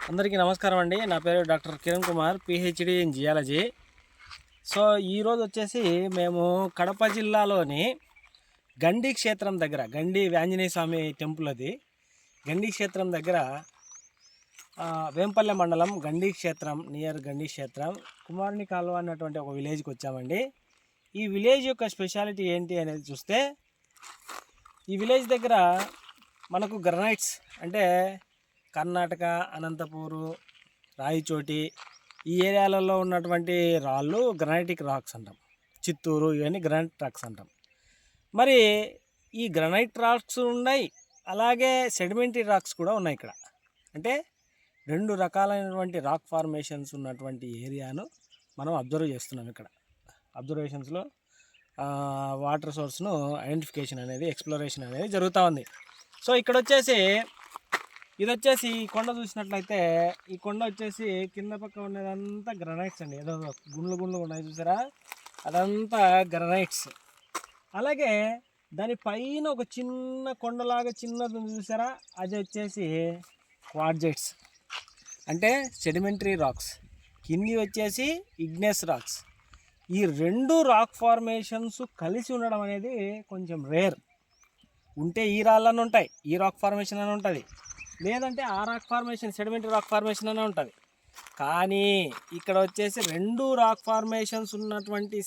అందరికీ నమస్కారం అండి. నా పేరు doctor Kiran Kumar, PhD in geology. So ఈరోజు వచ్చేసి మేము కడప జిల్లాలోని గండి క్షేత్రం దగ్గర, గండి ఆంజనేయ స్వామి టెంపుల్ అది. గండి క్షేత్రం దగ్గర వేంపల్లె మండలం గండి క్షేత్రం, నియర్ గండి క్షేత్రం కుమారుని కాలువ అన్నటువంటి ఒక విలేజ్కి వచ్చామండి. ఈ విలేజ్ యొక్క స్పెషాలిటీ ఏంటి అనేది చూస్తే, ఈ విలేజ్ దగ్గర మనకు గ్రనైట్స్ అంటే కర్ణాటక, అనంతపూరు, రాయచోటి ఈ ఏరియాలలో ఉన్నటువంటి రాళ్ళు గ్రానైటిక్ రాక్స్ అంటాం. చిత్తూరు ఇవన్నీ గ్రానైట్ రాక్స్ అంటాం. మరి ఈ గ్రానైట్ రాక్స్ ఉన్నాయి, అలాగే సెడిమెంటరీ రాక్స్ కూడా ఉన్నాయి ఇక్కడ. అంటే రెండు రకాలైనటువంటి రాక్ ఫార్మేషన్స్ ఉన్నటువంటి ఏరియాను మనం అబ్జర్వ్ చేస్తున్నాం. ఇక్కడ అబ్జర్వేషన్స్లో వాటర్ సోర్స్ను ఐడెంటిఫికేషన్ అనేది, ఎక్స్ప్లోరేషన్ అనేది జరుగుతూ ఉంది. సో ఇక్కడ వచ్చేసి ఇది వచ్చేసి ఈ కొండ చూసినట్లయితే, ఈ కొండ వచ్చేసి కింద పక్క ఉన్నదంతా గ్రనైట్స్ అండి. ఏదో గుండ్లు ఉన్నాయి చూసారా, అదంతా గ్రనైట్స్. అలాగే దాని పైన ఒక చిన్న కొండలాగా చిన్నది ఉంది చూసారా, అది వచ్చేసి క్వార్జైట్స్ అంటే సెడిమెంటరీ రాక్స్. కింది వచ్చేసి ఇగ్నెస్ రాక్స్. ఈ రెండు రాక్ ఫార్మేషన్స్ కలిసి ఉండడం అనేది కొంచెం రేర్. ఉంటే ఈ రాళ్ళని ఉంటాయి, ఈ రాక్ ఫార్మేషన్ అని ఉంటుంది, లేదంటే ఆ rock formation sedimentary rock formation అనే ఉంటుంది. కానీ ఇక్కడ వచ్చేసి రెండు రాక్ ఫార్మేషన్స్ ఉన్నటువంటి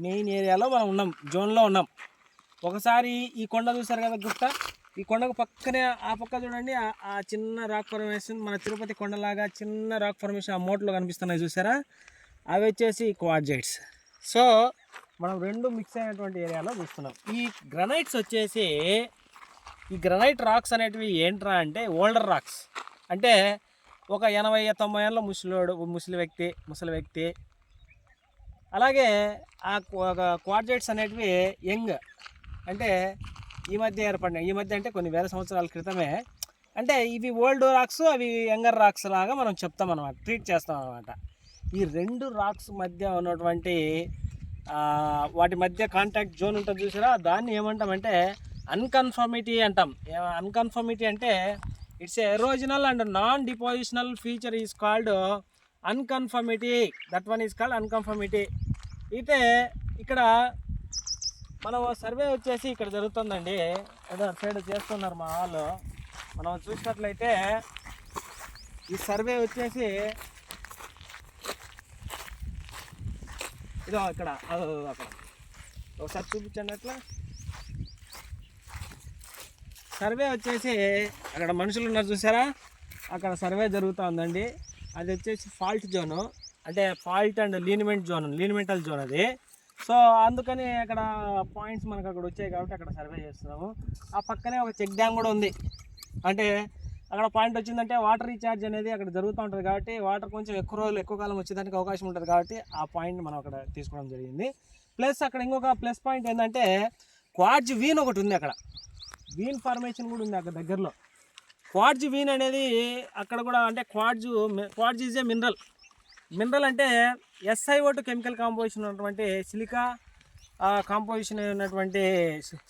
మెయిన్ ఏరియాలో మనం ఉన్నాం, జోన్లో ఉన్నాం. ఒకసారి ఈ కొండ చూసారు కదా, గుట్ట, ఈ కొండకు పక్కనే ఆ పక్క చూడండి, ఆ చిన్న రాక్ ఫార్మేషన్, మన తిరుపతి కొండలాగా చిన్న రాక్ ఫార్మేషన్ ఆ మోట్లో కనిపిస్తున్నాయి చూసారా, అవి వచ్చేసి క్వార్జైట్స్. సో మనం రెండు మిక్స్ అయినటువంటి ఏరియాలో చూస్తున్నాం. ఈ గ్రనైట్స్ వచ్చేసి, ఈ గ్రనైట్ రాక్స్ అనేటివి ఏంట్రా అంటే ఓల్డర్ రాక్స్. అంటే ఒక 80-90 ఏళ్ళ ముసలి వ్యక్తి. అలాగే ఆ క్వార్జైట్స్ అనేటివి యంగ్, అంటే ఈ మధ్య ఏర్పడినాయి. ఈ మధ్య అంటే కొన్ని వేల సంవత్సరాల క్రితమే. అంటే ఇవి ఓల్డ్ రాక్స్, అవి యంగర్ రాక్స్ లాగా మనం చెప్తాం అనమాట, ట్రీట్ చేస్తాం అనమాట. ఈ రెండు రాక్స్ మధ్య ఉన్నటువంటి వాటి మధ్య కాంటాక్ట్ జోన్ ఉంటుంది చూసారా, దాన్ని ఏమంటామంటే అన్కన్ఫర్మిటీ అంటాం. అన్కన్ఫర్మిటీ అంటే it's erosional and non depositional feature is called unconformity. That one is called unconformity. అయితే ఇక్కడ మనం సర్వే వచ్చేసి ఇక్కడ జరుగుతుందండి, ఏదో సైడ్ చేస్తున్నారు మా వాళ్ళు. మనం చూసినట్లయితే ఈ సర్వే వచ్చేసి ఇదో ఇక్కడ అక్కడ ఒకసారి చూపించండి. అట్లా సర్వే వచ్చేసి అక్కడ మనుషులు ఉన్నారు చూసారా, అక్కడ సర్వే జరుగుతూ ఉందండి. అది వచ్చేసి ఫాల్ట్ జోను, అంటే ఫాల్ట్ అండ్ లీనిమెంటల్ జోన్ అది. సో అందుకని అక్కడ పాయింట్స్ మనకు అక్కడ వచ్చాయి కాబట్టి అక్కడ సర్వే చేస్తున్నాము. ఆ పక్కనే ఒక చెక్ డ్యామ్ కూడా ఉంది. అంటే అక్కడ పాయింట్ వచ్చిందంటే వాటర్ రీఛార్జ్ అనేది అక్కడ జరుగుతూ ఉంటుంది కాబట్టి, వాటర్ కొంచెం ఎక్కువ కాలం వచ్చేదానికి అవకాశం ఉంటుంది కాబట్టి ఆ పాయింట్ మనం అక్కడ తీసుకోవడం జరిగింది. ప్లస్ అక్కడ ఇంకొక ప్లస్ పాయింట్ ఏంటంటే క్వార్జ్ వీన్ ఒకటి ఉంది. అక్కడ వీన్ ఫార్మేషన్ కూడా ఉంది అక్కడ దగ్గరలో. క్వార్జ్ వీన్ అనేది అక్కడ కూడా, అంటే క్వార్జ్ ఈజ్ ఏ మినరల్ అంటే SiO2 కెమికల్ కాంపోజిషన్ ఉన్నటువంటి సిలికా కాంపోజిషన్ ఉన్నటువంటి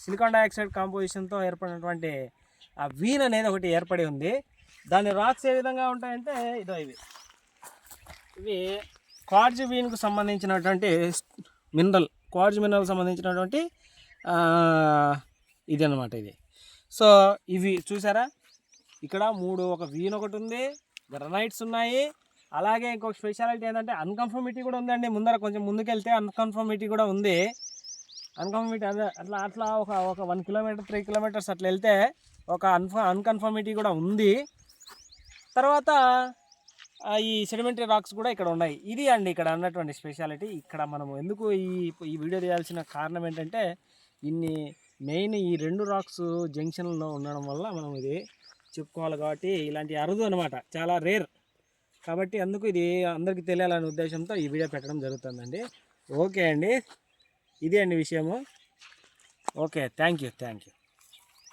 సిలికాన్ డైఆక్సైడ్ కాంపోజిషన్తో ఏర్పడినటువంటి ఆ వీన్ అనేది ఒకటి ఏర్పడి ఉంది. దాని రాక్స్ ఏ విధంగా ఉంటాయంటే ఇదో ఇవి క్వార్జ్ వీన్కు సంబంధించినటువంటి క్వార్జ్ మినరల్ సంబంధించినటువంటి ఇది అన్నమాట ఇది. సో ఇవి చూసారా, ఇక్కడ ఒక వీన్ ఒకటి ఉంది, గ్రనైట్స్ ఉన్నాయి. అలాగే ఇంకొక స్పెషాలిటీ ఏంటంటే అన్కన్ఫర్మిటీ కూడా ఉందండి. కొంచెం ముందుకెళ్తే అన్కన్ఫర్మిటీ కూడా ఉంది. అన్కన్ఫర్మిటీ అట్లా ఒక 1 కిలోమీటర్ 3 కిలోమీటర్స్ అట్లా వెళ్తే ఒక అన్కన్ఫర్మిటీ కూడా ఉంది. తర్వాత ఈ సెడిమెంటరీ రాక్స్ కూడా ఇక్కడ ఉన్నాయి. ఇది అండి ఇక్కడ అన్నటువంటి స్పెషాలిటీ. ఇక్కడ మనం ఎందుకు ఈ వీడియో తీయాల్సిన కారణం ఏంటంటే, మెయిన్ ఈ రెండు రాక్స్ జంక్షన్లో ఉండడం వల్ల మనం ఇది చెప్పుకోవాలి కాబట్టి, ఇలాంటి అరుదు అనమాట, చాలా రేర్ కాబట్టి అందుకు ఇది అందరికీ తెలియాలనే ఉద్దేశంతో ఈ వీడియో పెట్టడం జరుగుతుందండి. ఓకే అండి, ఇదే అండి విషయము. Okay, thank you.